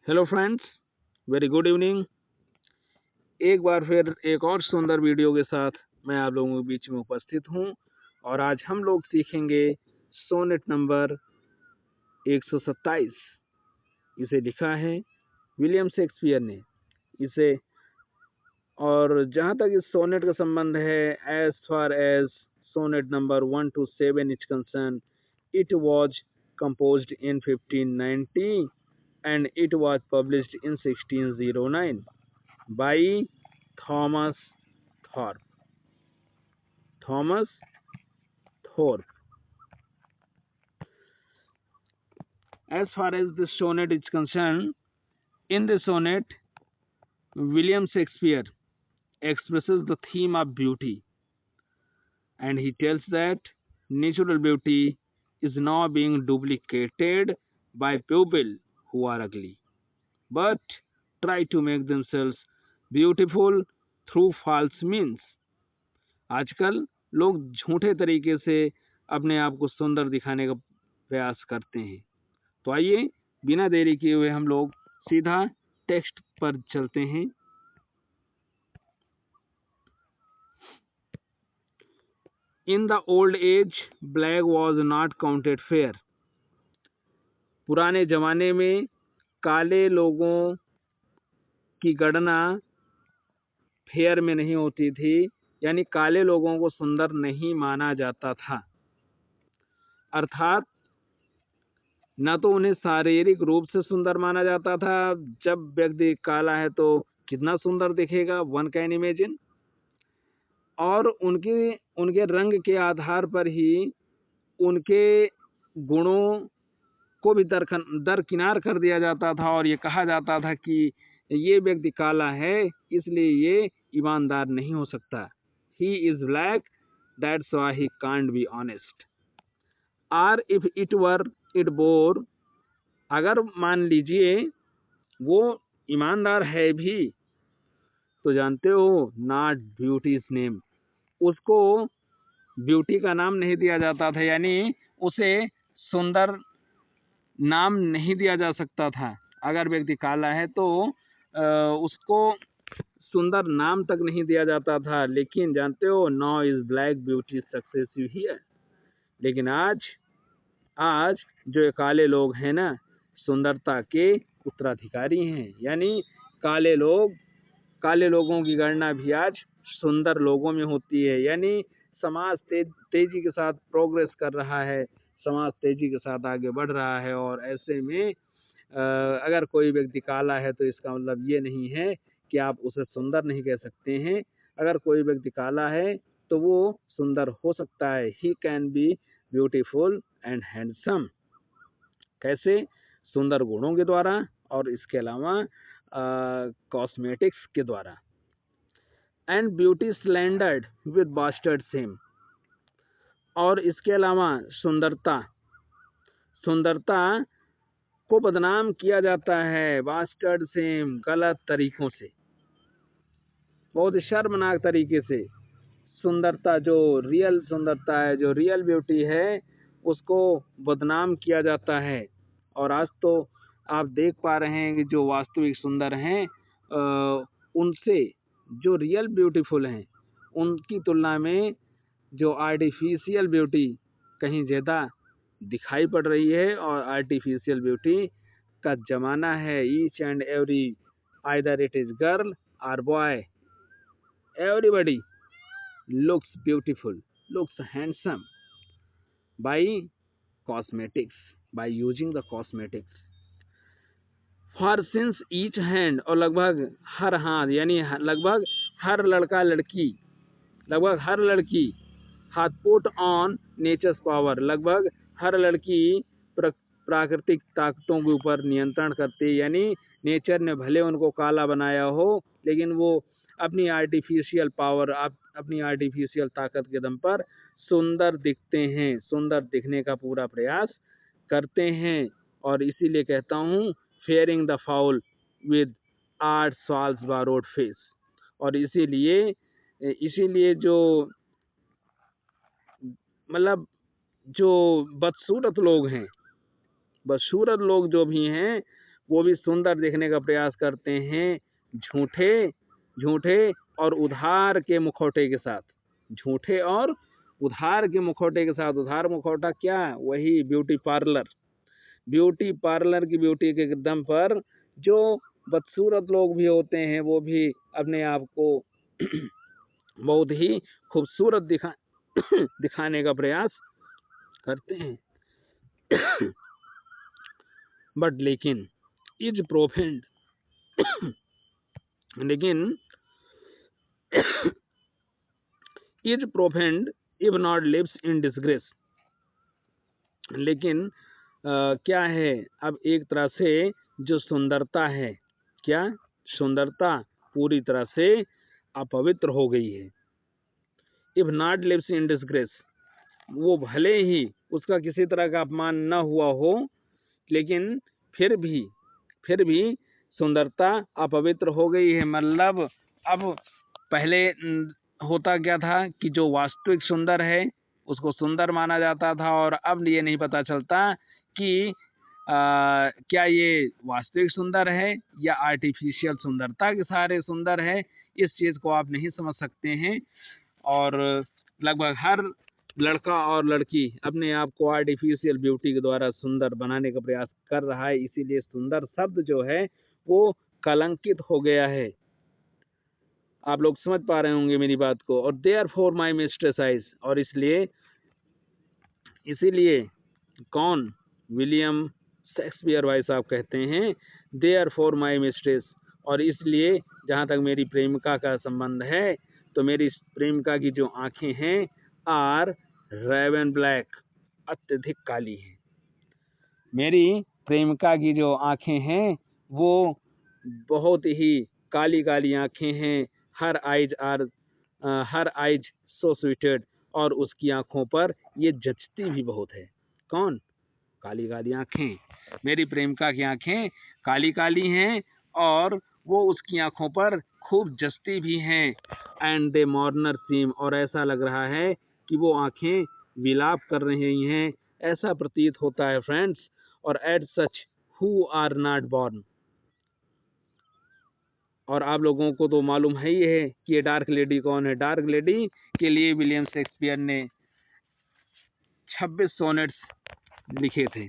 Hello friends, very good evening. एक बार फिर एक और सुंदर वीडियो के साथ मैं आप लोगों के बीच में उपस्थित हूं और आज हम लोग सीखेंगे सोनेट नंबर 127। इसे लिखा है विलियम शेक्सपियर ने इसे। और जहां तक इस सोनेट का संबंध है, as far as sonnet number 1 to 7 is concern, it was composed in 1590 and it was published in 1609 by Thomas Thorpe. Thomas Thorpe. As far as the sonnet is concerned, in the sonnet, William Shakespeare expresses the theme of beauty, and he tells that natural beauty is now being duplicated by people who are ugly, but try to make themselves beautiful through false means. आजकल लोग झूठे तरीके से अपने आप को सुंदर दिखाने का प्रयास करते हैं। तो आइए बिना देरी किए हुए हम लोग सीधा टेक्स्ट पर चलते हैं। In the old age black was not counted fair. पुराने जमाने में काले लोगों की गणना फेयर में नहीं होती थी, यानी काले लोगों को सुंदर नहीं माना जाता था। अर्थात न तो उन्हें शारीरिक रूप से सुंदर माना जाता था। जब व्यक्ति काला है तो कितना सुंदर दिखेगा, वन कैन इमेजिन। और उनके रंग के आधार पर ही उनके गुणों को भी दरकिनार कर दिया जाता था और ये कहा जाता था कि ये व्यक्ति काला है इसलिए ये ईमानदार नहीं हो सकता। He is black, that's why he can't be honest. और if it were it bore, अगर मान लीजिए वो ईमानदार है भी, तो जानते हो नॉट ब्यूटीज नेम, उसको ब्यूटी का नाम नहीं दिया जाता था, यानी उसे सुंदर नाम नहीं दिया जा सकता था। अगर व्यक्ति काला है तो उसको सुंदर नाम तक नहीं दिया जाता था। लेकिन जानते हो, now is black beauty successive here. लेकिन आज जो ये काले लोग हैं ना, सुंदरता के उत्तराधिकारी हैं। यानी काले लोगों की गणना भी आज सुंदर लोगों में होती है। यानी समाज तेजी के साथ प्रोग्रेस कर रहा है, समाज तेजी के साथ आगे बढ़ रहा है। और ऐसे में अगर कोई व्यक्ति काला है तो इसका मतलब ये नहीं है कि आप उसे सुंदर नहीं कह सकते हैं। अगर कोई व्यक्ति काला है तो वो सुंदर हो सकता है। He can be beautiful and handsome. कैसे? सुंदर गुणों के द्वारा और इसके अलावा कॉस्मेटिक्स के द्वारा। And beauty slandered with bastard shame. और इसके अलावा सुंदरता को बदनाम किया जाता है बास्टर्ड सेम, गलत तरीकों से, बहुत शर्मनाक तरीके से। सुंदरता, जो रियल सुंदरता है, जो रियल ब्यूटी है, उसको बदनाम किया जाता है। और आज तो आप देख पा रहे हैं कि जो वास्तविक सुंदर हैं उनसे जो रियल ब्यूटीफुल हैं उनकी तुलना में जो आर्टिफिशियल ब्यूटी कहीं ज़्यादा दिखाई पड़ रही है। और आर्टिफिशियल ब्यूटी का ज़माना है। Each and every, either it is girl और boy, everybody looks beautiful, looks handsome by cosmetics, by using the cosmetics. For since each hand, और लगभग हर हाथ, यानी लगभग हर लड़की हाथ पुट ऑन नेचर्स पावर, लगभग हर लड़की प्राकृतिक ताकतों के ऊपर नियंत्रण करती है। यानी नेचर ने भले उनको काला बनाया हो, लेकिन वो अपनी आर्टिफिशियल पावर, अपनी आर्टिफिशियल ताकत के दम पर सुंदर दिखते हैं, सुंदर दिखने का पूरा प्रयास करते हैं। और इसीलिए कहता हूँ, fairing the foul with art solves borrowed face. और इसीलिए जो मतलब जो बदसूरत लोग हैं, बदसूरत लोग जो भी हैं, वो भी सुंदर दिखने का प्रयास करते हैं झूठे झूठे और उधार के मुखौटे के साथ। झूठे और उधार के मुखौटे के साथ। उधार मुखौटा क्या? वही ब्यूटी पार्लर। ब्यूटी पार्लर की ब्यूटी के दम पर जो बदसूरत लोग भी होते हैं वो भी अपने आप को बहुत ही खूबसूरत दिखाने का प्रयास करते हैं। बट लेकिन इज प्रोफेंड लेकिन is profaned if not lives in disgrace. लेकिन क्या है, अब एक तरह से जो सुंदरता है, क्या सुंदरता पूरी तरह से अपवित्र हो गई है। If not lives in disgrace, वो भले ही उसका किसी तरह का अपमान न हुआ हो, लेकिन फिर भी सुंदरता अपवित्र हो गई है। मतलब अब पहले होता क्या था कि जो वास्तविक सुंदर है उसको सुंदर माना जाता था, और अब ये नहीं पता चलता कि क्या ये वास्तविक सुंदर है या आर्टिफिशियल सुंदरता के सहारे सुंदर है। इस चीज़ को आप नहीं समझ सकते हैं, और लगभग हर लड़का और लड़की अपने आप को आर्टिफिशियल ब्यूटी के द्वारा सुंदर बनाने का प्रयास कर रहा है। इसीलिए सुंदर शब्द जो है वो कलंकित हो गया है। आप लोग समझ पा रहे होंगे मेरी बात को। और therefore my mistress eyes, और इसीलिए कौन? विलियम शेक्सपियर भाई साहब कहते हैं देयर फॉर माई मिस्ट्रेस, और इसलिए जहाँ तक मेरी प्रेमिका का संबंध है तो मेरी प्रेमिका की जो आंखें हैं आर रेवन ब्लैक, अत्यधिक काली हैं। मेरी प्रेमिका की जो आंखें हैं वो बहुत ही काली काली आंखें हैं। हर आइज सो स्वीटेड, और उसकी आंखों पर ये जचती भी बहुत है। कौन? काली काली आंखें। मेरी प्रेमिका की आंखें काली काली हैं और वो उसकी आंखों पर खूब जचती भी हैं। एंड दे मॉर्नर सीम, और ऐसा लग रहा है कि वो आंखें विलाप कर रही हैं, ऐसा प्रतीत होता है फ्रेंड्स। और at such who are not born, और आप लोगों को तो मालूम है ही है कि ये डार्क लेडी कौन है। डार्क लेडी के लिए विलियम शेक्सपियर ने 26 सोनेट्स लिखे थे।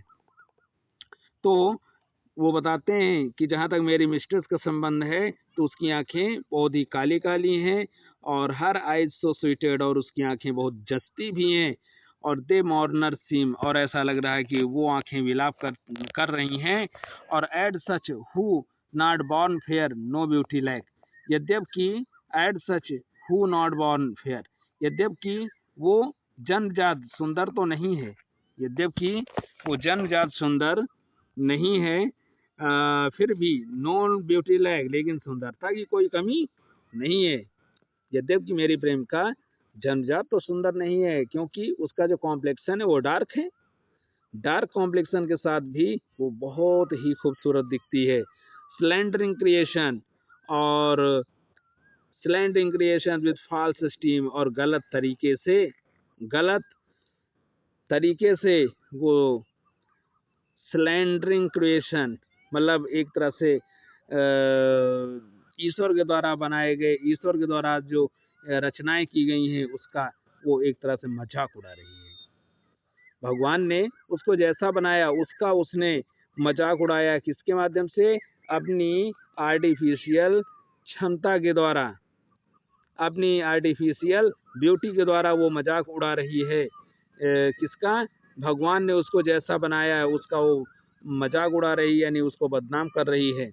तो वो बताते हैं कि जहाँ तक मेरी मिस्ट्रेस का संबंध है तो उसकी आंखें बहुत ही काली काली हैं, और हर आइज सो स्वीटेड, और उसकी आंखें बहुत जचती भी हैं। और दे मॉर्नर सीम, और ऐसा लग रहा है कि वो आंखें विलाप कर रही हैं। और at such who not born fair no beauty lack, यद्यपि at such who not born fair, यद्यपि वो जन्मजात सुंदर तो नहीं है, यद्यपि वो जन्मजात सुंदर नहीं है, फिर भी नॉन ब्यूटी लैक, लेकिन सुंदरता की कोई कमी नहीं है। यद्यपि मेरी प्रेमिका जन्मजात तो सुंदर नहीं है, क्योंकि उसका जो कॉम्प्लेक्शन है वो डार्क है। डार्क कॉम्प्लेक्शन के साथ भी वो बहुत ही खूबसूरत दिखती है। स्लेंडरिंग क्रिएशन, और स्लेंडरिंग क्रिएशन विद फॉल्स स्टीम, और गलत तरीके से वो स्लेंडरिंग क्रिएशन, मतलब एक तरह से ईश्वर के द्वारा बनाए गए, ईश्वर के द्वारा जो रचनाएं की गई हैं उसका वो एक तरह से मजाक उड़ा रही है। भगवान ने उसको जैसा बनाया उसका उसने मजाक उड़ाया। किसके माध्यम से? अपनी आर्टिफिशियल क्षमता के द्वारा, अपनी आर्टिफिशियल ब्यूटी के द्वारा वो मजाक उड़ा रही है। किसका? भगवान ने उसको जैसा बनाया है उसका वो मजाक उड़ा रही है, यानी उसको बदनाम कर रही है।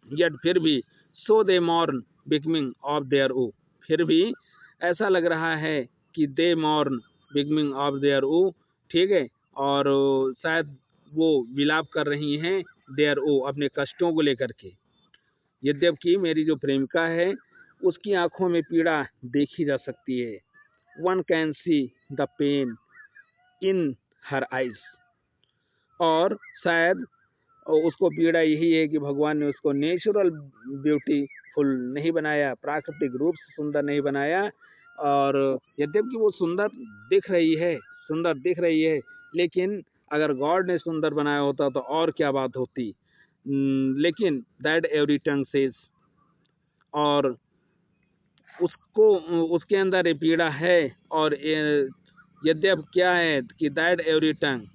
यट फिर भी so they mourn becoming of their woe, फिर भी ऐसा लग रहा है कि they mourn becoming of their woe, ठीक है, और शायद वो विलाप कर रही हैं देयर ओ, अपने कष्टों को लेकर के। यद्यपि मेरी जो प्रेमिका है उसकी आंखों में पीड़ा देखी जा सकती है। One can see the pain in her eyes, और शायद उसको पीड़ा यही है कि भगवान ने उसको नेचुरल ब्यूटीफुल नहीं बनाया, प्राकृतिक रूप से सुंदर नहीं बनाया। और यद्यपि वो सुंदर दिख रही है, लेकिन अगर गॉड ने सुंदर बनाया होता तो और क्या बात होती। लेकिन दैट एवरी टंग सेज, और उसको उसके अंदर ये पीड़ा है, और यद्यप क्या है कि दैट एवरी टंग,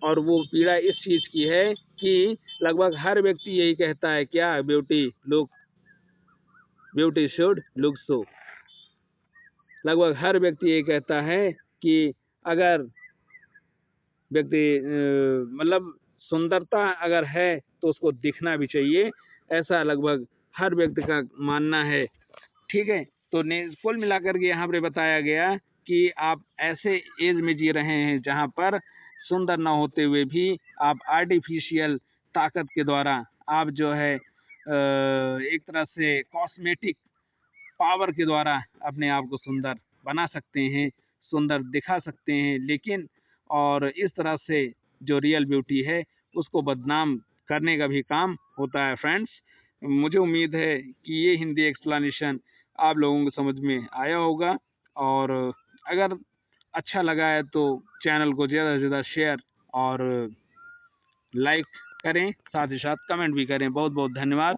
और वो पीड़ा इस चीज की है कि लगभग हर व्यक्ति यही कहता है, क्या, ब्यूटी शुड लुक सो। लगभग हर व्यक्ति ये कहता है कि अगर व्यक्ति मतलब सुंदरता अगर है तो उसको दिखना भी चाहिए, ऐसा लगभग हर व्यक्ति का मानना है। ठीक है, तो कुल मिलाकर के यहाँ पर बताया गया कि आप ऐसे एज में जी रहे हैं जहाँ पर सुंदर ना होते हुए भी आप आर्टिफिशियल ताकत के द्वारा आप जो है एक तरह से कॉस्मेटिक पावर के द्वारा अपने आप को सुंदर बना सकते हैं, सुंदर दिखा सकते हैं, लेकिन और इस तरह से जो रियल ब्यूटी है उसको बदनाम करने का भी काम होता है। फ्रेंड्स, मुझे उम्मीद है कि ये हिंदी एक्सप्लेनेशन आप लोगों को समझ में आया होगा, और अगर अच्छा लगा है तो चैनल को ज़्यादा से ज़्यादा शेयर और लाइक करें, साथ ही साथ कमेंट भी करें। बहुत बहुत धन्यवाद।